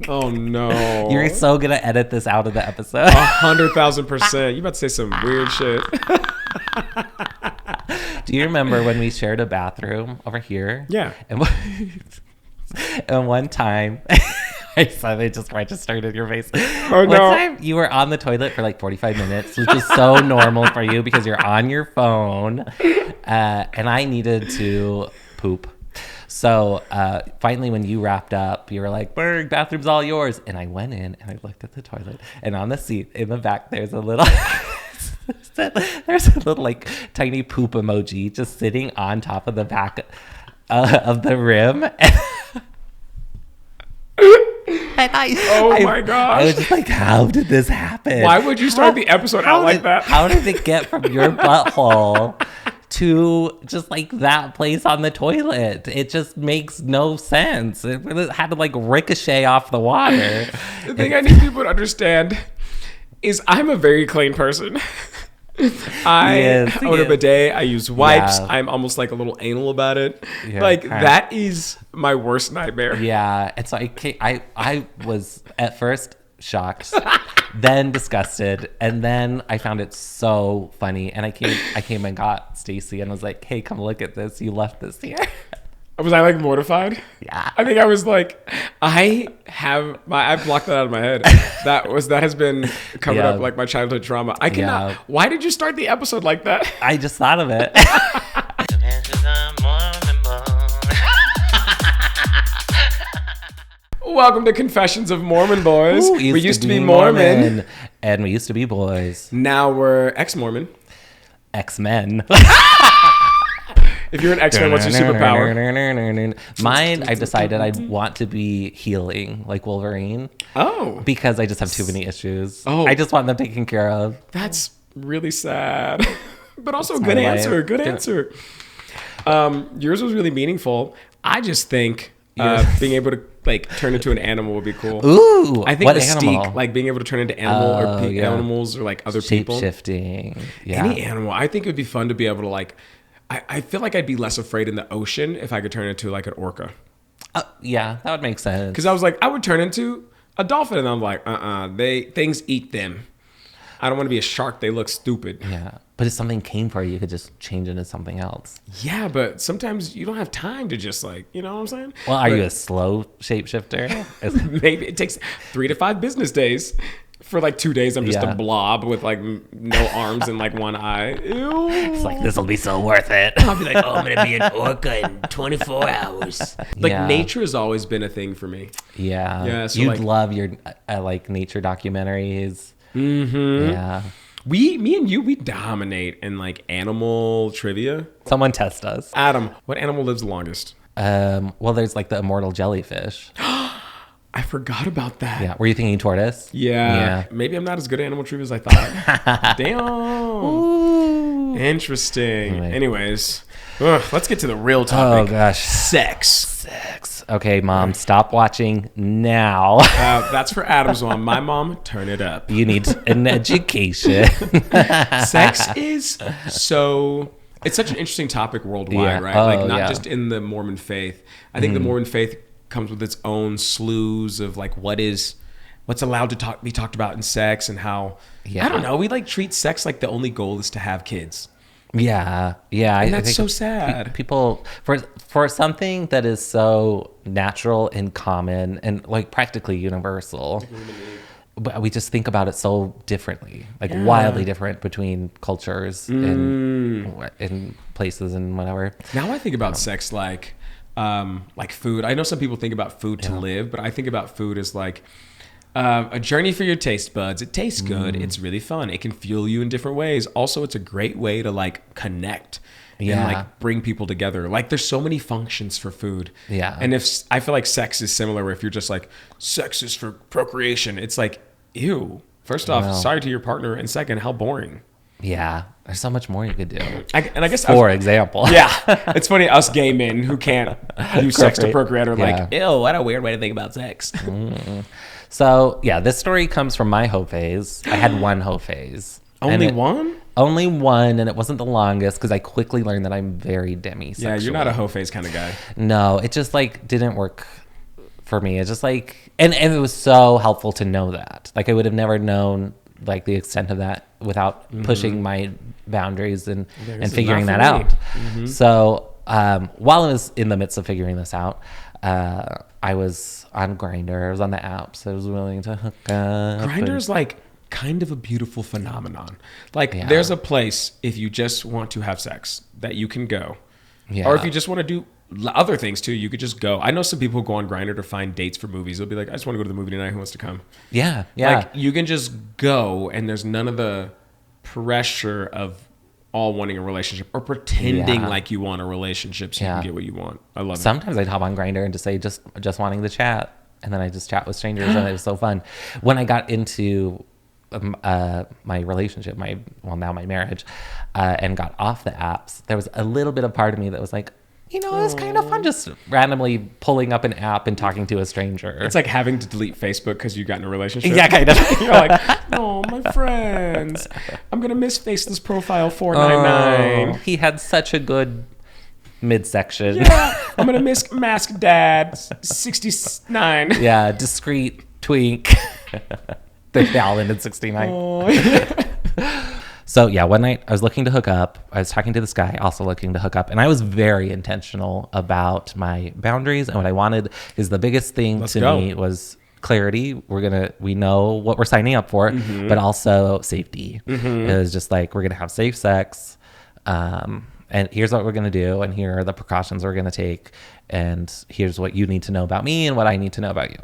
Oh no. You're so gonna edit this out of the episode. 100,000%. You about to say some weird shit. Do you remember when we shared a bathroom over here? Yeah. And one time, I just registered in your face. Oh, One no. time you were on the toilet for like 45 minutes, which is so normal for you because you're on your phone. And I needed to poop. So finally, when you wrapped up, you were like, Berg, bathroom's all yours. And I went in and I looked at the toilet. And on the seat in the back, there's a little... there's a little like tiny poop emoji just sitting on top of the back of the rim. Oh my gosh. I was just like, how did this happen? Why would you start the episode out like that? How did it get from your butthole to just like that place on the toilet? It just makes no sense. It had to like ricochet off the water. The thing I need people to understand is I'm a very clean person. I own a bidet. I use wipes. Yeah. I'm almost like a little anal about it. Yeah, like right. that is my worst nightmare. Yeah. And so I was at first shocked, then disgusted, and then I found it so funny. And I came and got Stacey and was like, hey, come look at this. You left this here. Was I like mortified? Yeah. I think I was like, I blocked that out of my head. That has been covered up like my childhood trauma. I cannot. Yeah. Why did you start the episode like that? I just thought of it. Welcome to Confessions of Mormon Boys. Ooh, we used to be Mormon. And we used to be boys. Now we're ex-Mormon. X-Men. If you're an X-Men, what's your superpower? Mine, I decided I'd want to be healing, like Wolverine. Oh. Because I just have too many issues. Oh. I just want them taken care of. That's really sad. But also good answer. Good answer. Yours was really meaningful. I just think being able to like turn into an animal would be cool. Ooh. I think what Mystique, animal? like being able to turn into animal animals or like other people. Shape-shifting. Yeah. Any animal. I think it would be fun to be able to like... I feel like I'd be less afraid in the ocean if I could turn into like an orca. Yeah, that would make sense. Because I was like, I would turn into a dolphin, and I'm like, things eat them. I don't want to be a shark. They look stupid. Yeah, but if something came for you, you could just change into something else. Yeah, but sometimes you don't have time to just like, you know what I'm saying? Well, are you a slow shapeshifter? Maybe it takes 3 to 5 business days. For like 2 days, I'm just a blob with like no arms and like one eye. Ew. It's like, this will be so worth it. I'll be like, oh, I'm going to be an orca in 24 hours. Like nature has always been a thing for me. Yeah. Yeah. So you'd love your like nature documentaries. Mm-hmm. Yeah. Me and you, we dominate in like animal trivia. Someone test us. Adam, what animal lives the longest? Well, there's like the immortal jellyfish. I forgot about that. Yeah. Were you thinking tortoise? Yeah. Maybe I'm not as good at animal trivia as I thought. Damn. Ooh. Interesting. Right. Anyways, let's get to the real topic. Oh, gosh. Sex. Okay, Mom, stop watching now. That's for Adam's mom. My mom, turn it up. You need an education. Sex is so... It's such an interesting topic worldwide, right? Like not just in the Mormon faith. I think the Mormon faith comes with its own slews of like what's allowed to be talked about in sex and how I don't know, we like treat sex like the only goal is to have kids. Yeah. And that's so sad. People for something that is so natural and common and like practically universal. But we just think about it so differently, like wildly different between cultures and places and whatever. Now I think about sex like food. I know some people think about food to live, but I think about food as like a journey for your taste buds. It tastes good. It's really fun. It can fuel you in different ways. Also, it's a great way to like connect and like bring people together. Like there's so many functions for food. Yeah. And I feel like sex is similar where if you're just like, sex is for procreation, it's like, ew. First off, sorry to your partner. And second, how boring. Yeah, there's so much more you could do. I guess for example. Yeah, it's funny, us gay men who can't use sex to procreate are like, ew, what a weird way to think about sex. So, this story comes from my hoe phase. I had one hoe phase. Only one? Only one, and it wasn't the longest because I quickly learned that I'm very demisexual. Yeah, you're not a hoe phase kind of guy. No, it just like didn't work for me. It's just like, and it was so helpful to know that. Like I would have never known like the extent of that without pushing my boundaries and figuring that out. So while I was in the midst of figuring this out, I was on Grindr. I was on the apps. I was willing to hook up. Grindr is like kind of a beautiful phenomenon. Like there's a place if you just want to have sex that you can go. Yeah. Or if you just want to do other things too, you could just go. I know some people who go on Grindr to find dates for movies. They'll be like, I just want to go to the movie tonight. Who wants to come? Yeah. Like you can just go and there's none of the pressure of all wanting a relationship or pretending like you want a relationship so you can get what you want. I love it. Sometimes I'd hop on Grindr and just say just wanting to chat. And then I just chat with strangers and it was so fun. When I got into my relationship, now my marriage, and got off the apps, there was a little bit of part of me that was like, you know, it's kind of fun just randomly pulling up an app and talking to a stranger. It's like having to delete Facebook because you got in a relationship. Yeah, kind of. You're like, oh, my friends, I'm going to misface this profile 499. Oh, he had such a good midsection. Yeah, I'm going to mask dad 69. Yeah, discreet twink. They all ended 69. Oh, yeah. So yeah, one night I was looking to hook up. I was talking to this guy, also looking to hook up, and I was very intentional about my boundaries. And what I wanted is the biggest thing me was clarity. We know what we're signing up for, but also safety. It was just like, we're gonna have safe sex, and here's what we're gonna do, and here are the precautions we're gonna take, and here's what you need to know about me and what I need to know about you.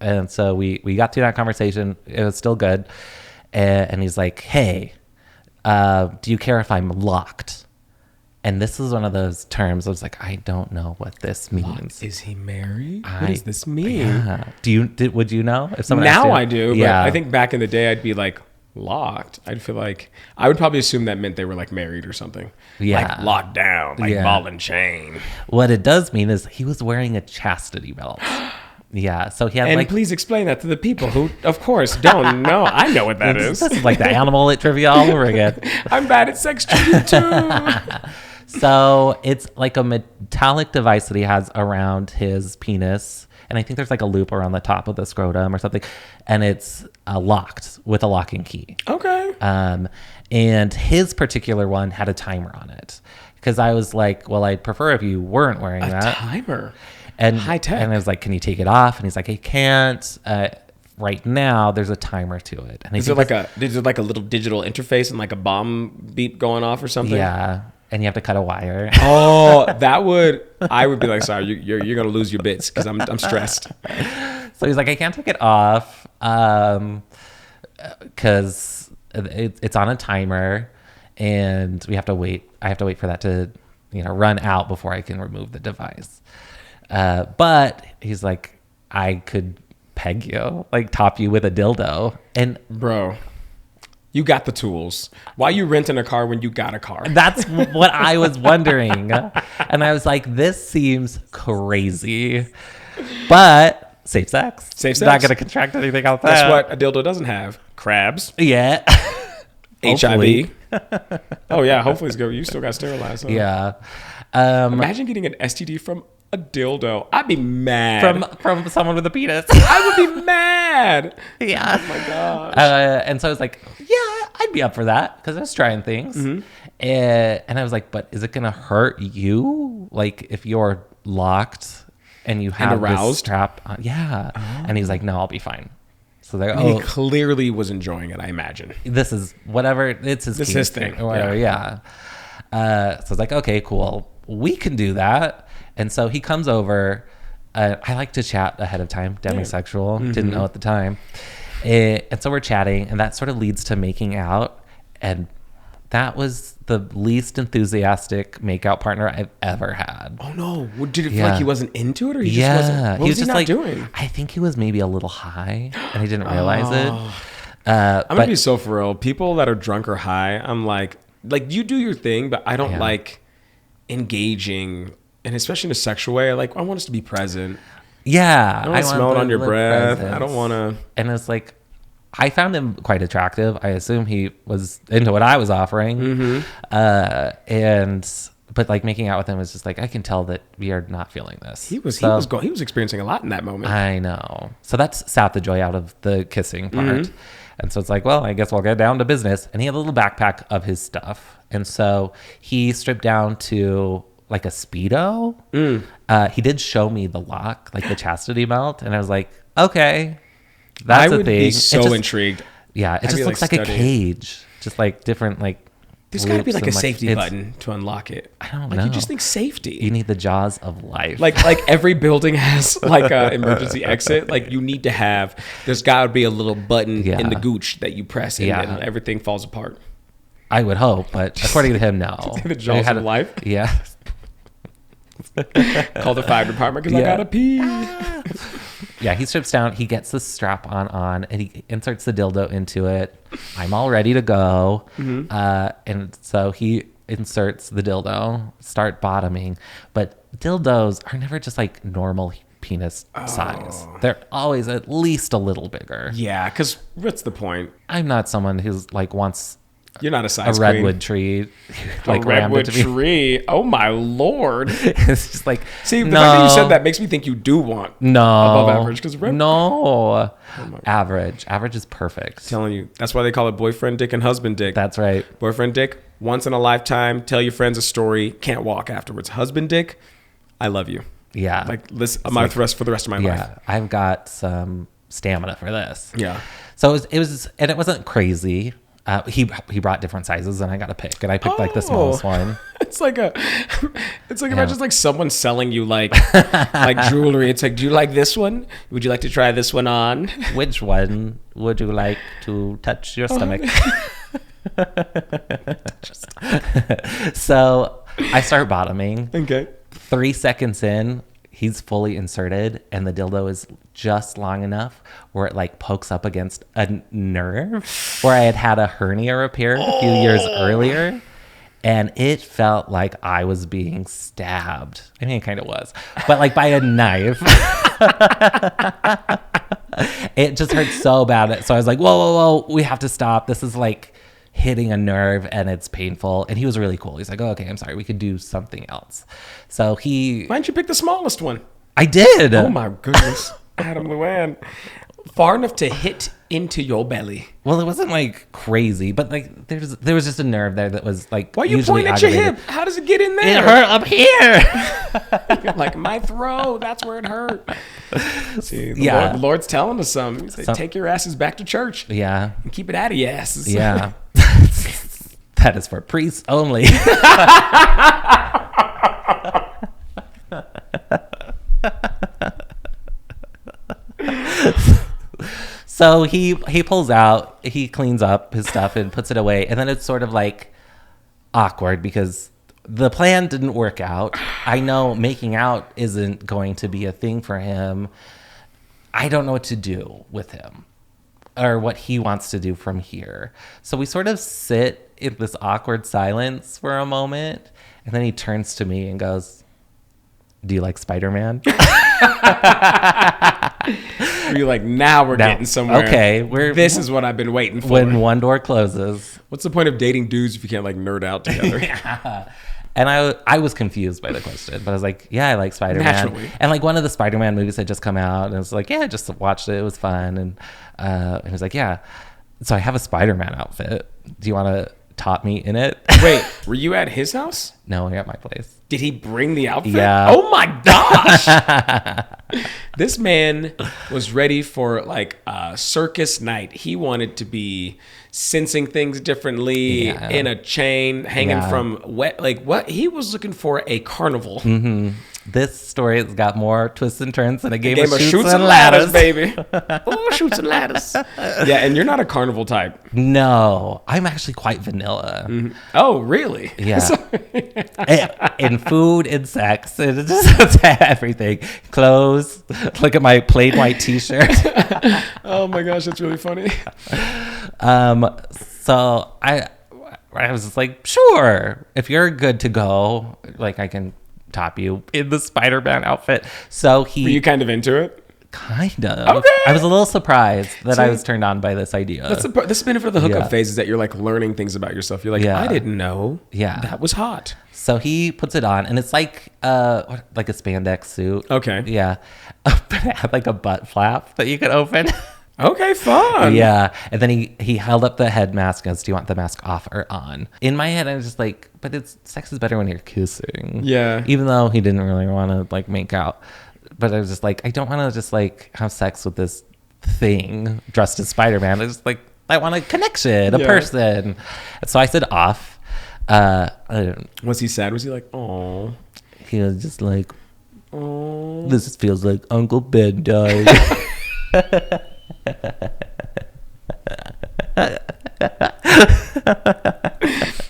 And so we got through that conversation. It was still good, and he's like, hey, do you care if I'm locked? And this is one of those terms I was like, I don't know what this means. Locked? Is he married? What does this mean? Yeah. Would you know if someone now asked you? I do, but I think back in the day I'd be like, locked? I'd feel like I would probably assume that meant they were like married or something. Like locked down, like ball and chain. What it does mean is he was wearing a chastity belt. Yeah, so he had and please explain that to the people who, of course, don't know. I know what that is. This is like the animal lit trivia all over again. I'm bad at sex trivia too. So it's like a metallic device that he has around his penis. And I think there's like a loop around the top of the scrotum or something. And it's locked with a locking key. Okay. And his particular one had a timer on it. Because I was like, well, I'd prefer if you weren't wearing that. A timer? And high tech. And I was like, can you take it off? And he's like, I can't. Right now, there's a timer to it. And is it like a little digital interface and like a bomb beep going off or something? Yeah. And you have to cut a wire. Oh, I would be like, sorry, you're gonna lose your bits because I'm stressed. So he's like, I can't take it off because it's on a timer, and we have to wait. I have to wait for that to run out before I can remove the device. But he's like, I could peg you, like top you with a dildo. And bro, you got the tools. Why you renting a car when you got a car? That's what I was wondering. And I was like, this seems crazy. But safe sex. Safe sex. Not going to contract anything out there. That's what a dildo doesn't have. Crabs. Yeah. HIV. Oh, yeah. Hopefully it's good. You still got sterilized. Huh? Yeah. Imagine getting an STD from a dildo. I'd be mad. From someone with a penis. I would be mad. Yeah. Oh my gosh. And so I was like, yeah, I'd be up for that because I was trying things. Mm-hmm. And I was like, but is it gonna hurt you? Like if you're locked and you have this strap on? Yeah. Oh. And he's like, no, I'll be fine. So he clearly was enjoying it, I imagine. This is whatever. It's his thing. Or whatever. Yeah. So I was like, okay, cool. We can do that. And so he comes over. I like to chat ahead of time, demisexual, didn't know at the time. And so we're chatting, and that sort of leads to making out. And that was the least enthusiastic makeout partner I've ever had. Oh, no. Did it feel like he wasn't into it, or he just wasn't? What was he not doing? I think he was maybe a little high, and he didn't realize it. I'm going to be so for real. People that are drunk or high, I'm like you do your thing, but I don't like engaging, and especially in a sexual way. Like, I want us to be present. Yeah. I don't want to smell it on your breath. Presence. I don't want to. And it's like, I found him quite attractive. I assume he was into what I was offering. Mm-hmm. And but like making out with him was just like, I can tell that we are not feeling this. He was experiencing a lot in that moment. I know. So that's sat the joy out of the kissing part. And so it's like, well, I guess we'll get down to business. And he had a little backpack of his stuff. And so he stripped down to like a Speedo. He did show me the lock, like the chastity belt. And I was like, okay, that's a thing. I would be so intrigued. Yeah, it just looks like a cage. Just like different, like, there's got to be like a safety button to unlock it. I don't know. You just think safety. You need the jaws of life. Like every building has like a emergency exit. Like you need to have. There's got to be a little button in the gooch that you press and then everything falls apart. I would hope, but according to him, no. The jaws of life. Yeah. Call the fire department because I gotta pee. Yeah, he strips down. He gets the strap on, and he inserts the dildo into it. I'm all ready to go. And so he inserts the dildo, start bottoming. But dildos are never just like normal penis size. They're always at least a little bigger. Yeah, because what's the point? I'm not someone who's like wants... You're not a size redwood tree. Like a redwood tree. Oh my Lord. It's just like, see, the fact that you said that makes me think you do want above average. Average. Average is perfect. I'm telling you. That's why they call it boyfriend dick and husband dick. That's right. Boyfriend dick, once in a lifetime, tell your friends a story, can't walk afterwards. Husband dick, I love you. Yeah. Like this, for the rest of my life. Yeah. I've got some stamina for this. Yeah. So it was, and it wasn't crazy. He brought different sizes and I got to pick, and I picked like the smallest one. It's like imagine like someone selling you like jewelry. It's like, do you like this one? Would you like to try this one on? Which one would you like to touch your stomach? So I start bottoming. Okay. 3 seconds in, he's fully inserted, and the dildo is just long enough where it like pokes up against a nerve where I had a hernia repaired a few years earlier, and it felt like I was being stabbed. I mean, it kind of was, but like by a knife. It just hurt so bad. So I was like, whoa, we have to stop. This is like hitting a nerve and it's painful. And he was really cool. He's like, oh, okay, I'm sorry, we could do something else. So why didn't you pick the smallest one? I did. Oh my goodness. Adam Luann. Far enough to hit into your belly. Well, it wasn't like crazy, but like there was just a nerve there that was like, why are you pointing at your hip? How does it get in there? It hurt up here. You're like, my throat, that's where it hurt. See, the Lord's telling us something. He's like, take your asses back to church. Yeah. And keep it out of your asses. Yeah. That is for priests only. So he pulls out, he cleans up his stuff and puts it away, and then it's sort of like awkward because the plan didn't work out. I know making out isn't going to be a thing for him. I don't know what to do with him or what he wants to do from here. So we sort of sit in this awkward silence for a moment, and then he turns to me and goes, do you like Spider-Man? You're like, now we're getting somewhere. Okay. This is what I've been waiting for. When one door closes. What's the point of dating dudes if you can't like nerd out together? Yeah. And I was confused by the question, but I was like, yeah, I like Spider-Man. Naturally. And like one of the Spider-Man movies had just come out, and I was like, yeah, I just watched it. It was fun. And he was like, yeah. So I have a Spider-Man outfit. Do you want to top me in it? Wait, were you at his house? No, we were at my place. Did he bring the outfit? Yeah. Oh my gosh. This man was ready for like a circus night. He wanted to be sensing things differently in a chain, hanging from what he was looking for, a carnival. Mm-hmm. This story has got more twists and turns than a game of shoots and ladders, baby. Oh, shoots and ladders. Yeah, and you're not a carnival type. No, I'm actually quite vanilla. Mm-hmm. Oh, really? Yeah. In food and sex, and just everything. Clothes. Look at my plain white T-shirt. Oh my gosh, that's really funny. So I was just like, sure, if you're good to go, like I can top you in the Spider-Man outfit. So were you kind of into it? Kind of. Okay. I was a little surprised that See, I was turned on by this idea. That's the benefit of the hookup Yeah. phase is that you're like learning things about yourself. You're like, Yeah. I didn't know. Yeah. That was hot. So he puts it on, and it's like like a spandex suit. Okay. Yeah. But it had like a butt flap that you could open. Okay, fun. Yeah. And then he held up the head mask and goes, do you want the mask off or on? In my head, I was just like, but sex is better when you're kissing. Yeah. Even though he didn't really want to like make out. But I was just like, I don't want to just like have sex with this thing dressed as Spider-Man. I just like, I want a connection, a person. And so I said off. Was he sad? Was he like, oh? He was just like, Oh. this feels like Uncle Ben died.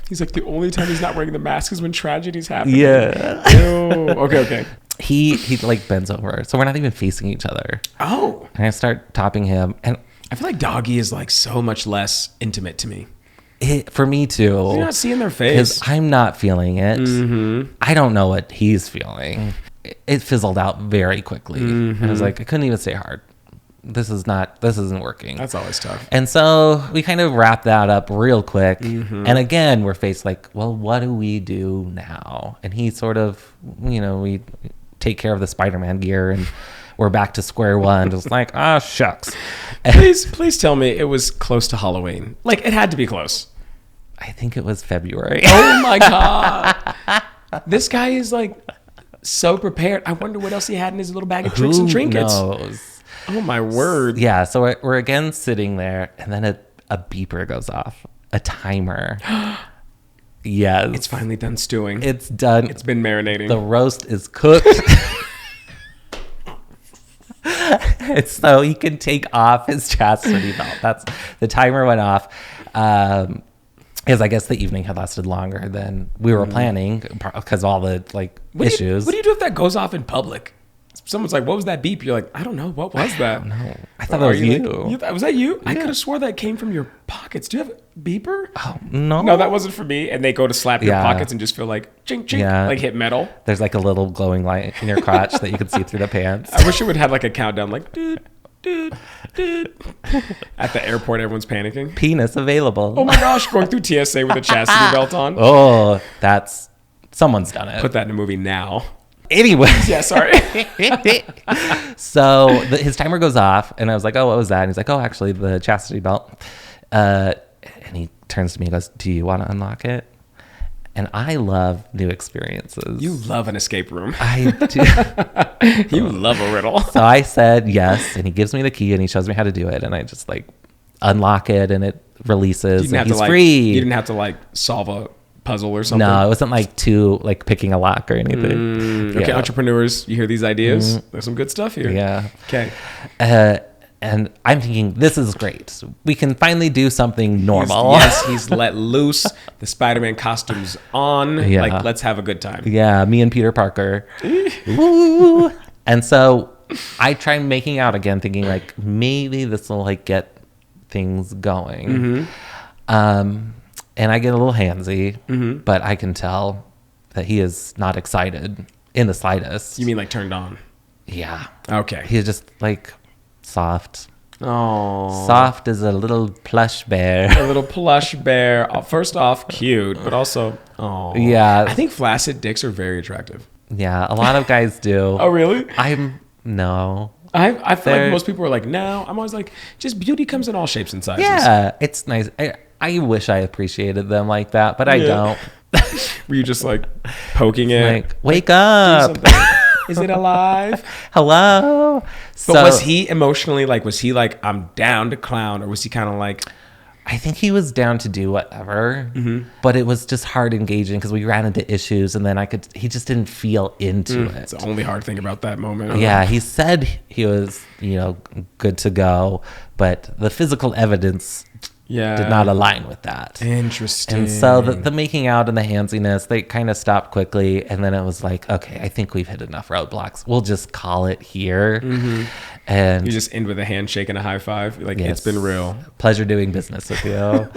He's like, the only time he's not wearing the mask is when tragedies happen. Yeah. Ew. Okay. He like bends over, so we're not even facing each other. Oh. And I start topping him, and I feel like doggy is like so much less intimate to me. for me too. You're not seeing their Because face. I'm not feeling it. Mm-hmm. I don't know what he's feeling. It fizzled out very quickly. Mm-hmm. And I was like, I couldn't even say hard. This isn't working. That's always tough. And so we kind of wrap that up real quick. Mm-hmm. And again, we're faced like, well, what do we do now? And he sort of, we take care of the Spider-Man gear and we're back to square one. Just like, shucks. Please tell me it was close to Halloween. Like, it had to be close. I think it was February. Oh my God. This guy is like so prepared. I wonder what else he had in his little bag of tricks and trinkets. Who knows? Oh my word. Yeah, so we're again sitting there, and then a beeper goes off, a timer. Yes, It's finally done stewing. it's done. It's been marinating. The roast is cooked. And so he can take off his chastity belt. That's the timer went off. Because I guess the evening had lasted longer than we were planning because all the issues. What do you do if that goes off in public? Someone's like, what was that beep? You're like, I don't know. What was that? No, I thought that was you. Was that you? I could have swore that came from your pockets. Do you have a beeper? Oh, no. No, that wasn't for me. And they go to slap your Yeah. pockets and just feel like chink, chink, Yeah. like hit metal. There's like a little glowing light in your crotch that you can see through the pants. I wish it would have like a countdown, like, dude. At the airport, everyone's panicking. Penis available. Oh my gosh, going through TSA with a chastity belt on. Oh, someone's done it. Put that in a movie now. Anyways. Yeah, sorry. So his timer goes off, and I was like, oh, what was that? And he's like, oh, actually, the chastity belt. And he turns to me and goes, do you want to unlock it? And I love new experiences. You love an escape room. I do. You love a riddle. So I said yes, and he gives me the key, and he shows me how to do it, and I just unlock it, and it releases, and he's free. You didn't have to solve a puzzle or something. No, it wasn't picking a lock or anything. Okay, Yeah. Entrepreneurs, you hear these ideas? There's some good stuff here. Yeah. Okay. And I'm thinking, this is great. We can finally do something normal. He's let loose. The Spider-Man costume's on. Yeah. Let's have a good time. Yeah, me and Peter Parker. Woo. And so I try making out again, thinking maybe this will get things going. Mm-hmm. And I get a little handsy, but I can tell that he is not excited in the slightest. You mean turned on? Yeah. Okay. He's just soft. Oh. Soft as a little plush bear. A little plush bear. First off, cute, but also, oh. Yeah. I think flaccid dicks are very attractive. Yeah, a lot of guys do. Oh, really? No. I feel like most people are no. I'm always just beauty comes in all shapes and sizes. Yeah, it's nice. I wish I appreciated them like that, but I don't. Were you just poking it? Wake up. Is it alive? Hello. But was he emotionally was he I'm down to clown, or was he kind of I think he was down to do whatever, but it was just hard engaging because we ran into issues, and then he just didn't feel into it. It's the only hard thing about that moment. Yeah, he said he was, good to go, but the physical evidence did not align with that. Interesting. And so the making out and the handsiness, they kind of stopped quickly, and then it was okay, I think we've hit enough roadblocks. We'll just call it here. Mm-hmm. And you just end with a handshake and a high five. Yes. It's been real. Pleasure doing business with you. Oh,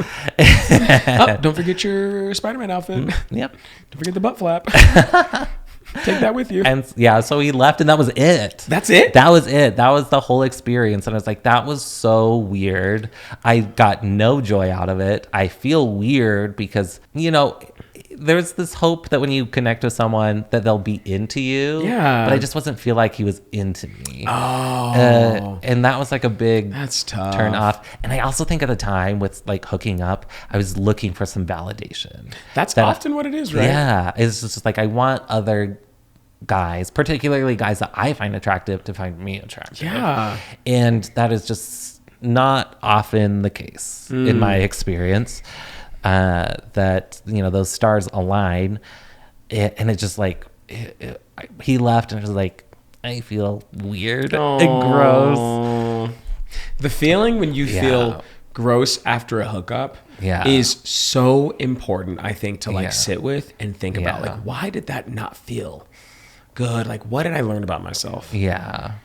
don't forget your Spider-Man outfit. Yep. Don't forget the butt flap. Take that with you. And yeah, so he left and that was it. That's it? That was it. That was the whole experience. And I was like, that was so weird. I got no joy out of it. I feel weird because, there's this hope that when you connect with someone that they'll be into you. Yeah. But I just wasn't feel like he was into me. Oh. And that was like a big That's tough. turn off. And I also think at the time with like hooking up, I was looking for some validation. That's often what it is, right? Yeah. It's just like I want other guys, particularly guys that I find attractive, to find me attractive. Yeah. And that is just not often the case in my experience. That those stars align, and it just like he left, and it was like I feel weird and gross. The feeling when you feel gross after a hookup is so important, I think, to like sit with and think about like, why did that not feel good? Like, what did I learn about myself? Yeah.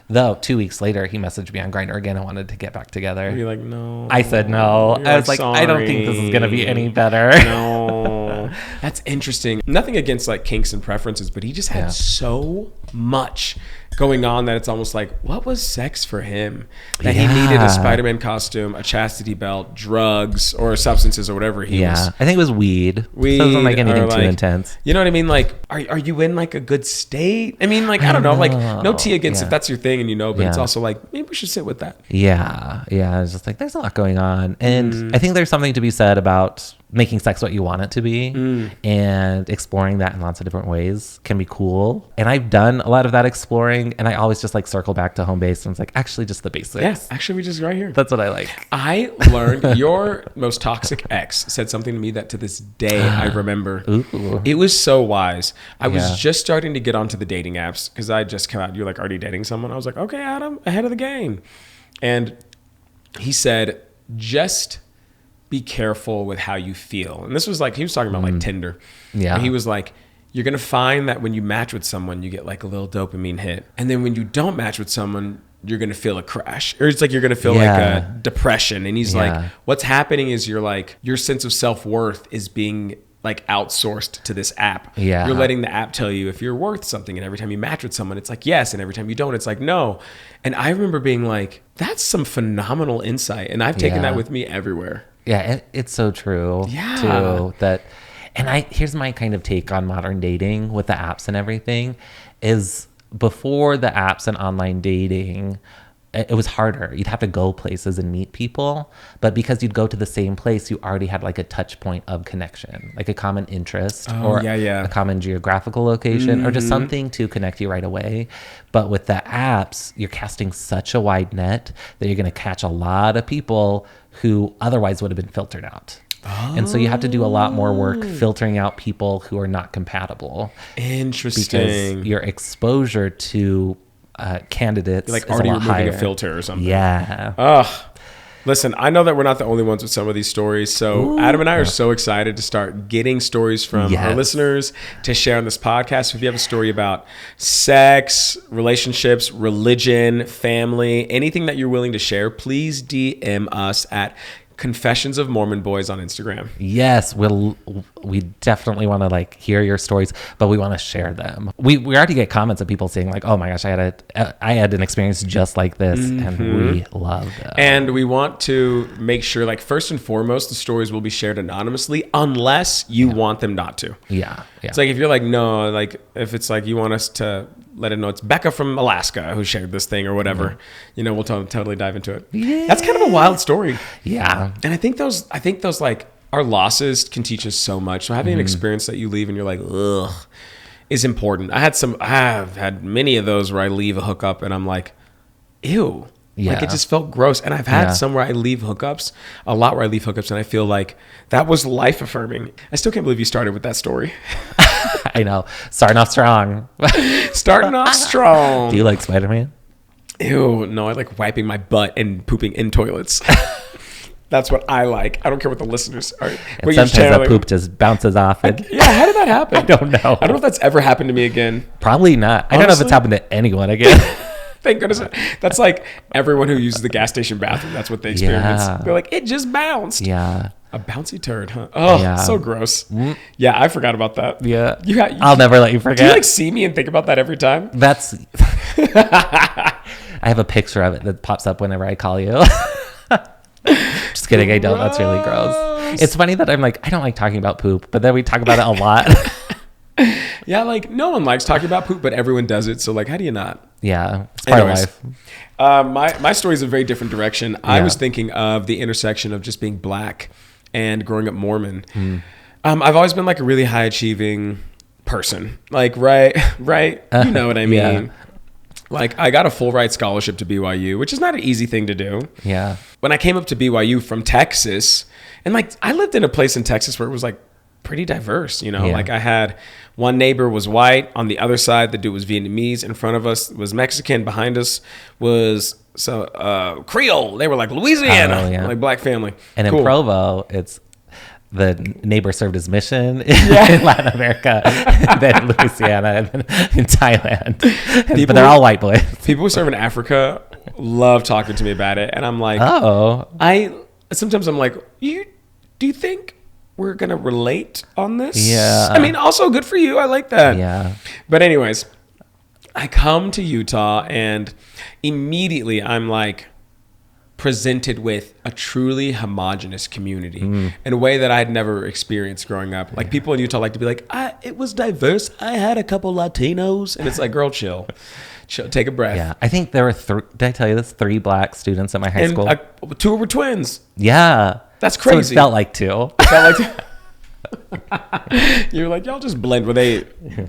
Though 2 weeks later, he messaged me on Grindr again and wanted to get back together. You're like, no. I said no. You're I was like, I don't think this is going to be any better. No. That's interesting. Nothing against like kinks and preferences, but he just had so much going on that it's almost like, what was sex for him? That he needed a Spider-Man costume, a chastity belt, drugs, or substances, or whatever he was. I think it was weed. Weed. So it wasn't like anything too like, intense. You know what I mean? Like, are you in like a good state? I mean, like, I don't know. Like, no tea against if that's your thing and but it's also like, maybe we should sit with that. Yeah. It's just like, there's a lot going on. And I think there's something to be said about making sex what you want it to be and exploring that in lots of different ways can be cool. And I've done a lot of that exploring, and I always just like circle back to home base, and it's like, actually just the basics. Yeah, actually we just right here. That's what I like. I learned your most toxic ex said something to me that to this day I remember. Ooh. It was so wise. I was just starting to get onto the dating apps because I just come out. You're like already dating someone. I was like, okay, Adam, ahead of the game. And he said, just be careful with how you feel. And this was like, he was talking about like Tinder. Yeah. And he was like, you're going to find that when you match with someone, you get like a little dopamine hit. And then when you don't match with someone, you're going to feel a crash, or it's like, you're going to feel like a depression. And he's like, what's happening is you're like, your sense of self-worth is being like outsourced to this app. Yeah. You're letting the app tell you if you're worth something. And every time you match with someone, it's like, yes. And every time you don't, it's like, no. And I remember being like, that's some phenomenal insight. And I've taken that with me everywhere. Yeah, it's so true. Yeah. Too, and here's my kind of take on modern dating with the apps and everything is before the apps and online dating, it was harder. You'd have to go places and meet people, but because you'd go to the same place, you already had like a touch point of connection, like a common interest a common geographical location or just something to connect you right away. But with the apps, you're casting such a wide net that you're going to catch a lot of people who otherwise would have been filtered out. And so you have to do a lot more work filtering out people who are not compatible. Interesting. Because your exposure to candidates like is already a lot removing higher. a filter or something. Yeah. Ugh. Listen, I know that we're not the only ones with some of these stories. So Adam and I are so excited to start getting stories from our listeners to share on this podcast. If you have a story about sex, relationships, religion, family, anything that you're willing to share, please DM us at Confessions of Mormon Boys on Instagram. Yes, we definitely want to like hear your stories, but we want to share them. We already get comments of people saying like, "Oh my gosh, I had an experience just like this," and we love them. And we want to make sure, like, first and foremost, the stories will be shared anonymously unless you want them not to. Yeah. It's like if you're like, no, like if it's like you want us to let it know it's Becca from Alaska who shared this thing or whatever, we'll totally dive into it. Yeah. That's kind of a wild story. Yeah. And I think those like our losses can teach us so much. So having an experience that you leave and you're like, ugh, is important. I have had many of those where I leave a hookup and I'm like, ew. Yeah. Like it just felt gross. And I've had some where I leave hookups, a lot where I leave hookups and I feel like that was life affirming. I still can't believe you started with that story. I know. Starting off strong. Starting off strong. Do you like Spider-Man? Ew, no, I like wiping my butt and pooping in toilets. That's what I like. I don't care what the listeners are. And sometimes the poop just bounces off. And yeah, how did that happen? I don't know. I don't know if that's ever happened to me again. Probably not. I don't know if it's happened to anyone again. Thank goodness. That's like everyone who uses the gas station bathroom. That's what they experience. Yeah. They're like, it just bounced. Yeah. A bouncy turd, huh? Oh, Yeah. so gross. Yeah, I forgot about that. Yeah. I'll never let you forget. Do you like see me and think about that every time? That's. I have a picture of it that pops up whenever I call you. Just kidding. I don't. That's really gross. It's funny that I'm like, I don't like talking about poop, but then we talk about it a lot. Yeah, like no one likes talking about poop, but everyone does it. So like, how do you not? Yeah, it's part Anyways, of life. My story is a very different direction. I was thinking of the intersection of just being black and growing up Mormon. I've always been like a really high achieving person. Like, right. You know what I mean? Yeah. Like, I got a full ride scholarship to BYU, which is not an easy thing to do. Yeah. When I came up to BYU from Texas, and like, I lived in a place in Texas where it was like pretty diverse, you know? Yeah. Like, I had one neighbor was white. On the other side, the dude was Vietnamese. In front of us was Mexican. Behind us was Creole. They were like Louisiana, like black family. And Cool. in Provo, it's the neighbor served his mission in Latin America, then Louisiana, and then in Thailand. But they're all white boys. People who serve in Africa love talking to me about it, and I'm like, sometimes I'm like, do you think we're gonna relate on this? Yeah. I mean, also good for you. I like that. Yeah. But anyways, I come to Utah, and immediately I'm like presented with a truly homogenous community in a way that I'd never experienced growing up. Like people in Utah like to be like, it was diverse. I had a couple Latinos, and it's like, girl, chill, take a breath. Yeah. I think there were did I tell you this? 3 black students at my high school. 2 were twins. Yeah. That's crazy. So it felt like 2. You were like, y'all just blend. They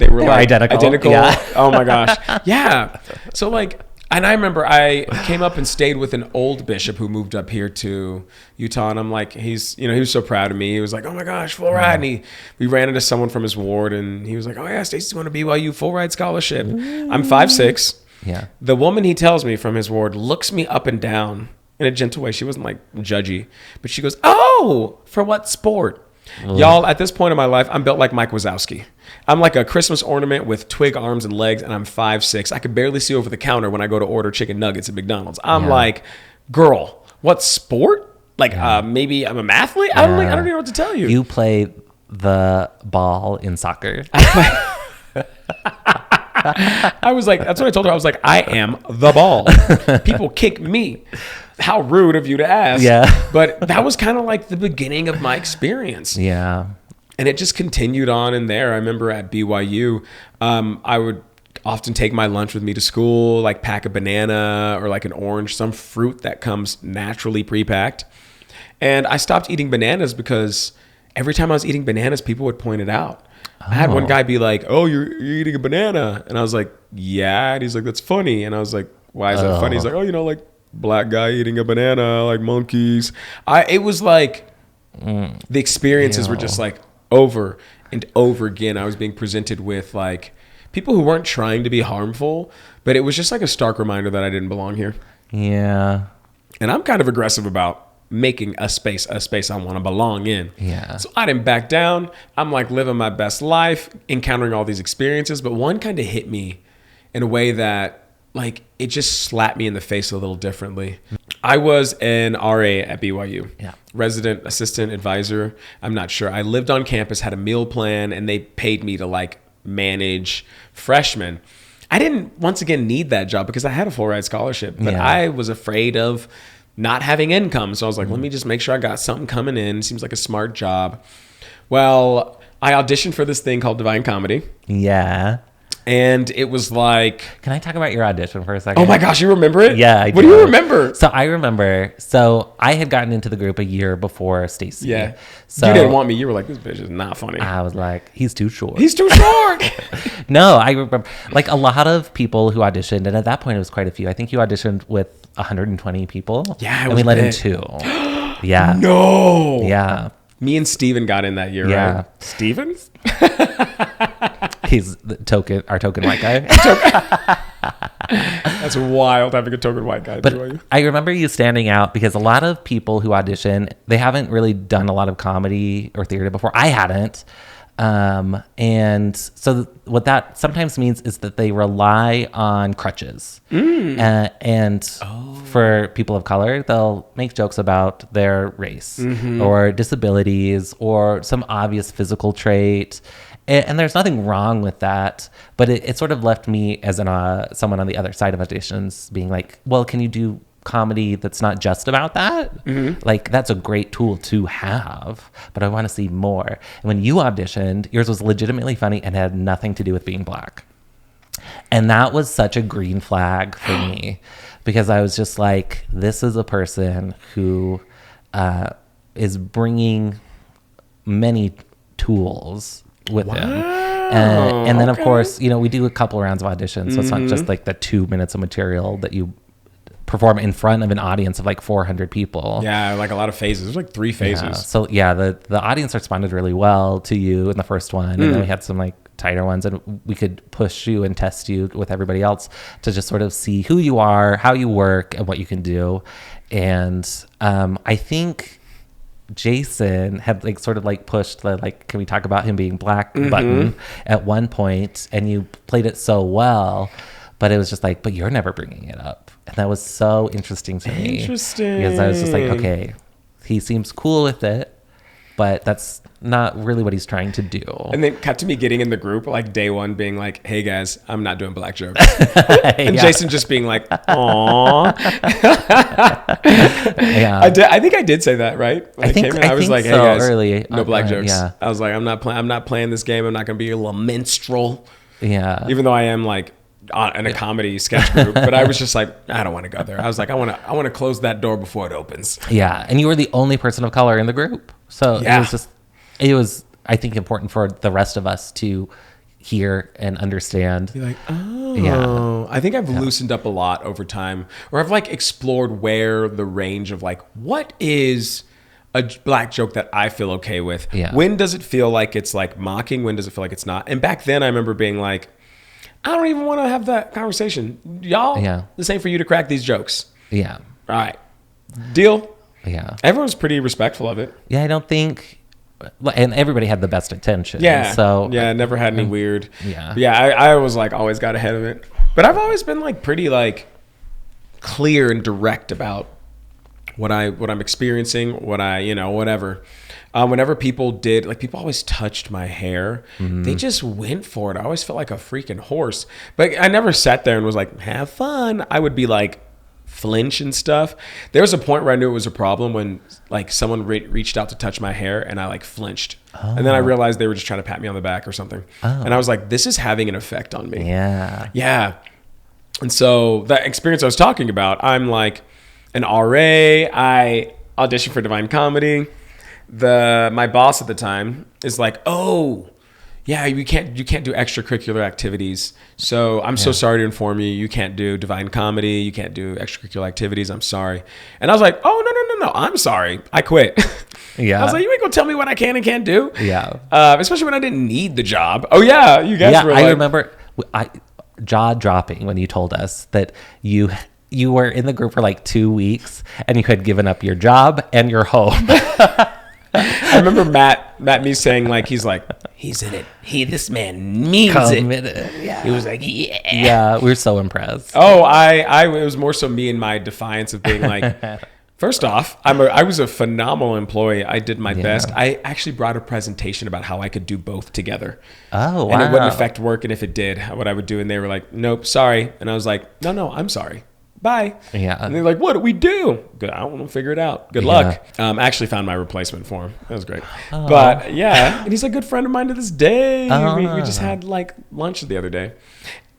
were like identical. Yeah. Oh my gosh. Yeah. So like, and I remember I came up and stayed with an old bishop who moved up here to Utah, and I'm like, he was so proud of me. He was like, oh my gosh, full ride. And we ran into someone from his ward, and he was like, oh yeah, Stacey's going to BYU, full ride scholarship. I'm 5'6". Yeah. The woman he tells me from his ward looks me up and down in a gentle way. She wasn't like judgy, but she goes, oh, for what sport? Y'all, at this point in my life, I'm built like Mike Wazowski. I'm like a Christmas ornament with twig arms and legs, and I'm 5'6". I could barely see over the counter when I go to order chicken nuggets at McDonald's. I'm like, girl, what sport? Like, maybe I'm a mathlete? I don't even know what to tell you. You play the ball in soccer. I was like, that's what I told her. I was like, I am the ball. People kick me. How rude of you to ask. Yeah. But that was kind of like the beginning of my experience. Yeah. And it just continued on in there. I remember at BYU, I would often take my lunch with me to school, like pack a banana or like an orange, some fruit that comes naturally pre-packed. And I stopped eating bananas because every time I was eating bananas, people would point it out. I had one guy be like, oh, you're eating a banana. And I was like, yeah. And he's like, that's funny. And I was like, why is that funny? He's like, oh, like black guy eating a banana, like monkeys. It was like the experiences were just like over and over again. I was being presented with like people who weren't trying to be harmful, but it was just like a stark reminder that I didn't belong here. Yeah. And I'm kind of aggressive about making a space I want to belong in. Yeah. So I didn't back down. I'm like living my best life, encountering all these experiences, but one kind of hit me in a way that like it just slapped me in the face a little differently. I was an RA at BYU. Yeah. Resident assistant advisor. I'm not sure. I lived on campus, had a meal plan, and they paid me to like manage freshmen. I didn't once again need that job because I had a full ride scholarship, but I was afraid of not having income. So I was like, let me just make sure I got something coming in. Seems like a smart job. Well, I auditioned for this thing called Divine Comedy. Yeah. And it was like... Can I talk about your audition for a second? Oh my gosh, you remember it? Yeah, I do. What do you remember? So I remember... So I had gotten into the group a year before Stacey. Yeah. So you didn't want me. You were like, this bitch is not funny. I was like, he's too short. He's too short! No, I remember... Like a lot of people who auditioned, and at that point it was quite a few. I think you auditioned with 120 people. Yeah, and we let in 2. Yeah. No! Yeah. Me and Steven got in that year, right? Steven? He's our token white guy. That's wild having a token white guy. But I remember you standing out because a lot of people who audition, they haven't really done a lot of comedy or theater before. I hadn't. And so what that sometimes means is that they rely on crutches. And for people of color, they'll make jokes about their race or disabilities or some obvious physical trait. And there's nothing wrong with that, but it sort of left me as someone on the other side of auditions being like, well, can you do comedy that's not just about that? Like, that's a great tool to have, but I want to see more. And when you auditioned, yours was legitimately funny and had nothing to do with being Black. And that was such a green flag for me, because I was just like, this is a person who is bringing many tools with him. And then, of course, we do a couple rounds of auditions, so it's not just like the 2 minutes of material that you perform in front of an audience of like 400 people. Yeah, like a lot of phases. There's like 3 phases. Yeah. So yeah, the audience responded really well to you in the first one, and then we had some like tighter ones, and we could push you and test you with everybody else to just sort of see who you are, how you work, and what you can do. And I think Jason had like sort of like pushed the like, can we talk about him being Black button at one point, and you played it so well, but it was just like, but you're never bringing it up. And that was so interesting to me. Interesting. Because I was just like, okay, he seems cool with it, but that's not really what he's trying to do. And then cut to me getting in the group like day one being like, hey guys, I'm not doing Black jokes. And Jason just being like, aw. Yeah. I think I did say that, right? When I think came in, I was so, like, hey guys, early. no Black jokes. Yeah. I was like, I'm not playing this game. I'm not going to be a little minstrel. Yeah. Even though I am like in a comedy sketch group, but I was just like, I don't want to go there. I was like, I want to close that door before it opens. Yeah. And you were the only person of color in the group. So yeah. it was, I think, important for the rest of us to hear and understand. Be like, oh. Yeah. I think I've loosened up a lot over time, or I've like explored where the range of like, what is a Black joke that I feel okay with? Yeah. When does it feel like it's like mocking? When does it feel like it's not? And back then I remember being like, I don't even want to have that conversation. Y'all, this ain't for you to crack these jokes. Yeah. All right. Deal. Yeah. Everyone's pretty respectful of it. Yeah, I don't think, and everybody had the best intention. Yeah. So yeah, never had any weird. Yeah. Yeah, I was like always got ahead of it. But I've always been like pretty like clear and direct about what I'm experiencing, whatever. Whenever people always touched my hair, they just went for it. I always felt like a freaking horse. But I never sat there and was like, have fun. I would be like flinch and stuff. There was a point where I knew it was a problem when like someone reached out to touch my hair and I like flinched. Oh. And then I realized they were just trying to pat me on the back or something. Oh. And I was like, this is having an effect on me. Yeah. Yeah. And so that experience I was talking about, I'm like an RA. I auditioned for Divine Comedy. My boss at the time is like, oh, yeah, you can't do extracurricular activities. So I'm so sorry to inform you, you can't do Divine Comedy. You can't do extracurricular activities. I'm sorry. And I was like, oh, no. I'm sorry. I quit. Yeah. I was like, you ain't gonna tell me what I can and can't do. Yeah. Especially when I didn't need the job. Oh yeah. You guys were like. I remember jaw dropping when you told us that you were in the group for like 2 weeks and you had given up your job and your home. I remember Matt me saying like, he's in it. This man means it. Yeah. He was like, yeah. Yeah, we were so impressed. Oh, it was more so me and my defiance of being like, first off, I was a phenomenal employee. I did my best. I actually brought a presentation about how I could do both together. Oh, wow. And it wouldn't affect work. And if it did, what I would do. And they were like, nope, sorry. And I was like, no, I'm sorry. Bye. Yeah. And they're like, what do we do? Good. I don't know. Figure it out. Good luck. I actually found my replacement for him. That was great. Oh. But yeah. And he's a good friend of mine to this day. Oh. We just had like lunch the other day.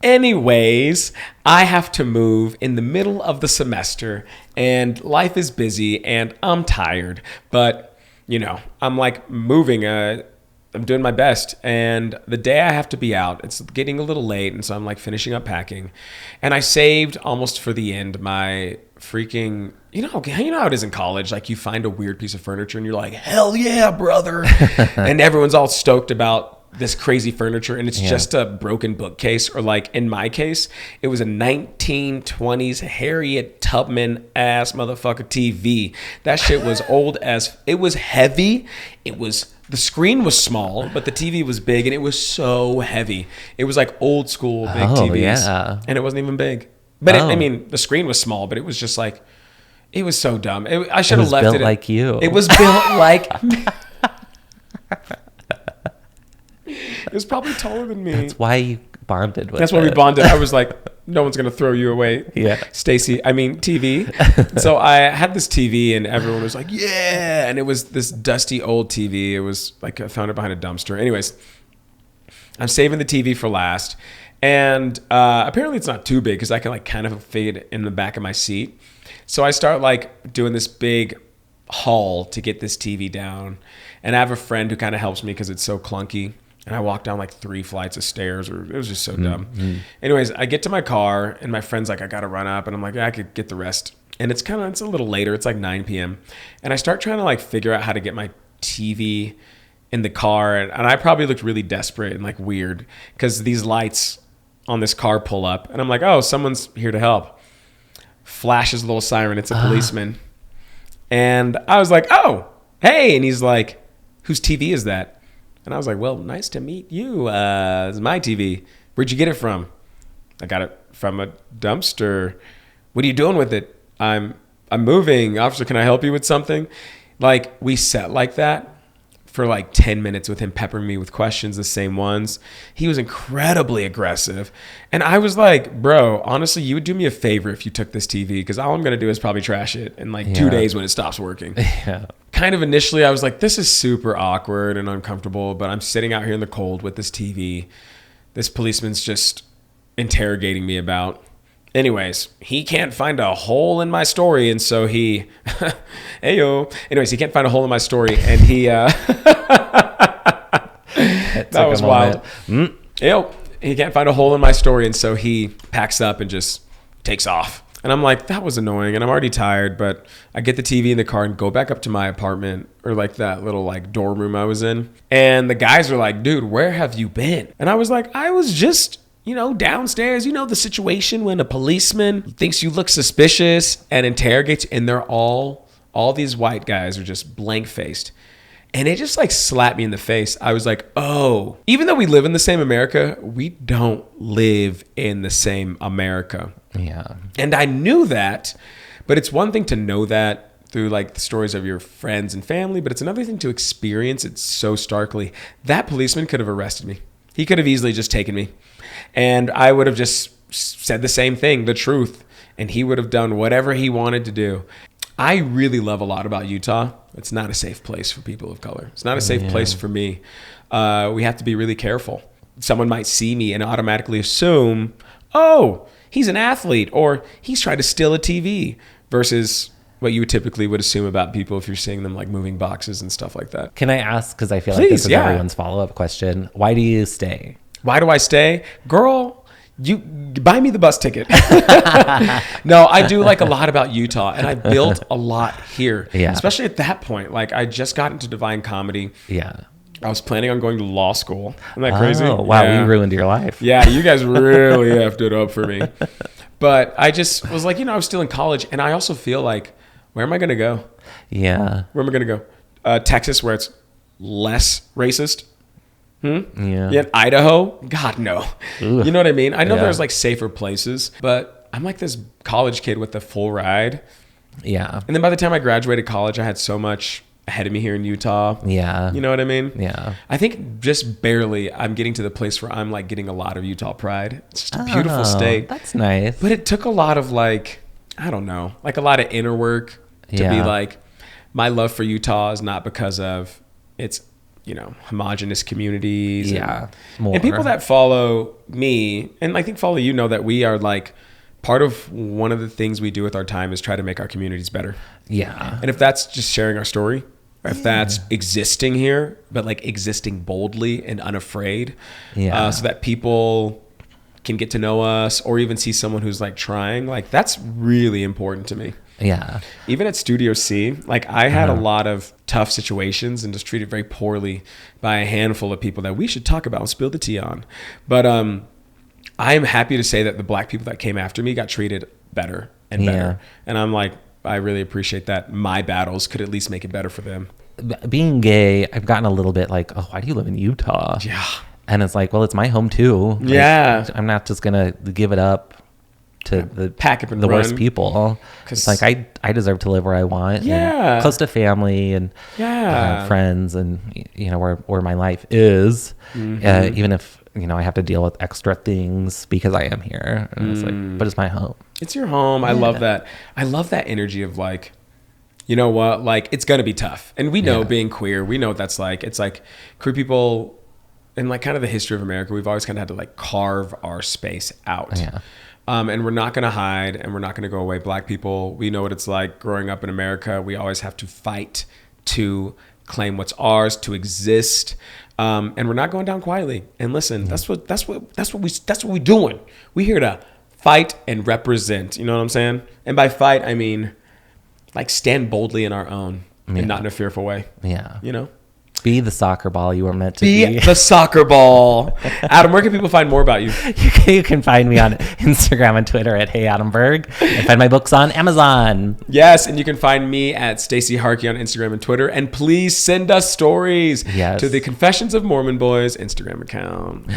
Anyways, I have to move in the middle of the semester and life is busy and I'm tired. But, I'm like moving. I'm doing my best, and the day I have to be out, it's getting a little late, and so I'm like finishing up packing, and I saved almost for the end my freaking, you know how it is in college, like you find a weird piece of furniture and you're like, hell yeah, brother, and everyone's all stoked about this crazy furniture, and it's just a broken bookcase, or like in my case, it was a 1920s Harriet Tubman ass motherfucker TV. That shit was old as, it was heavy, it was the screen was small, but the TV was big, and it was so heavy. It was like old school big TVs, yeah. and it wasn't even big. But I mean, the screen was small, but it was just like, it was so dumb. I should have left it. Built like you. It was built like. It was probably taller than me. That's why you bonded with. That's why we bonded. I was like, no one's gonna throw you away. Yeah, Stacey. I mean, TV. So I had this TV, and everyone was like, yeah. And it was this dusty old TV. It was like I found it behind a dumpster. Anyways, I'm saving the TV for last, and apparently it's not too big because I can like kind of fit it in the back of my seat. So I start like doing this big haul to get this TV down, and I have a friend who kind of helps me because it's so clunky. And I walked down like 3 flights of stairs, or it was just so dumb. Anyways, I get to my car, and my friend's like, I got to run up. And I'm like, yeah, I could get the rest. And it's a little later. It's like 9 p.m. And I start trying to like figure out how to get my TV in the car. And I probably looked really desperate and like weird because these lights on this car pull up. And I'm like, oh, someone's here to help. Flashes a little siren. It's a policeman. And I was like, oh, hey. And he's like, whose TV is that? And I was like, well, nice to meet you. It's my TV. Where'd you get it from? I got it from a dumpster. What are you doing with it? I'm moving. Officer, can I help you with something? Like, we sat like that for like 10 minutes with him peppering me with questions, the same ones. He was incredibly aggressive. And I was like, bro, honestly, you would do me a favor if you took this TV, because all I'm going to do is probably trash it in like 2 days when it stops working. Yeah. Kind of initially, I was like, this is super awkward and uncomfortable, but I'm sitting out here in the cold with this TV. This policeman's just interrogating me about. Anyways, he can't find a hole in my story, and so he, heyo. Anyways, he can't find a hole in my story, and he, that was wild. Ew, he can't find a hole in my story, and so he packs up and just takes off. And I'm like, that was annoying, and I'm already tired, but I get the TV in the car and go back up to my apartment, or like that little like dorm room I was in, and the guys are like, dude, where have you been? And I was like, I was just, downstairs, the situation when a policeman thinks you look suspicious and interrogates, and they're all these white guys are just blank faced. And it just like slapped me in the face. I was like, oh, even though we live in the same America, we don't live in the same America. Yeah. And I knew that, but it's one thing to know that through like the stories of your friends and family, but it's another thing to experience it so starkly. That policeman could have arrested me. He could have easily just taken me. And I would have just said the same thing, the truth, and he would have done whatever he wanted to do. I really love a lot about Utah. It's not a safe place for people of color. It's not a safe place for me. We have to be really careful. Someone might see me and automatically assume, oh, he's an athlete, or he's trying to steal a TV, versus what you typically would assume about people if you're seeing them like moving boxes and stuff like that. Can I ask, because I feel like this is everyone's follow-up question, why do you stay? Why do I stay? Girl, you buy me the bus ticket. No, I do like a lot about Utah, and I built a lot here. Yeah. Especially at that point. Like, I just got into Divine Comedy. Yeah. I was planning on going to law school. Isn't that crazy? Oh, wow. Yeah. We ruined your life. Yeah, you guys really effed it up for me. But I just was like, I was still in college, and I also feel like, where am I going to go? Yeah. Where am I going to go? Texas, where it's less racist. Yeah. Idaho? God, no. Ugh. You know what I mean? I know there's like safer places, but I'm like this college kid with the full ride. Yeah. And then by the time I graduated college, I had so much ahead of me here in Utah. Yeah. You know what I mean? Yeah. I think just barely I'm getting to the place where I'm like getting a lot of Utah pride. It's just a beautiful state. That's nice. But it took a lot of like, I don't know, like a lot of inner work to be like, my love for Utah is not because of its homogenous communities. Yeah. And people that follow me, and I think follow you, know that we are like, part of one of the things we do with our time is try to make our communities better. Yeah. And if that's just sharing our story, or if that's existing here, but like existing boldly and unafraid, so that people can get to know us, or even see someone who's like trying, like that's really important to me. Yeah. Even at Studio C, like I had a lot of tough situations and just treated very poorly by a handful of people that we should talk about and spill the tea on. But I am happy to say that the black people that came after me got treated better and better. And I'm like, I really appreciate that my battles could at least make it better for them. being gay, I've gotten a little bit like, oh, why do you live in Utah? Yeah. And it's like, well, it's my home too. Like, Yeah. I'm not just gonna give it up to the Pack up and the run. worst people. It's like I deserve to live where I want. Yeah. And close to family and friends, and where my life is. Even if I have to deal with extra things because I am here. And it's like, but it's my home. It's your home. I love that. I love that energy of like, you know what? Like, it's gonna be tough, and we know being queer. We know what that's like. It's like queer people, in like kind of the history of America, we've always kind of had to like carve our space out. Yeah. And we're not going to hide, and we're not going to go away. Black people, we know what it's like growing up in America. We always have to fight to claim what's ours, to exist. And we're not going down quietly. And listen, that's what we doing. We're here to fight and represent. You know what I'm saying? And by fight, I mean like stand boldly in our own and not in a fearful way. Yeah. You know? Be the soccer ball you were meant to be. Be the soccer ball. Adam, where can people find more about you? You can find me on Instagram and Twitter at Hey Adam Berg. And find my books on Amazon. Yes, and you can find me at Stacey Harkey on Instagram and Twitter. And please send us stories to the Confessions of Mormon Boys Instagram account.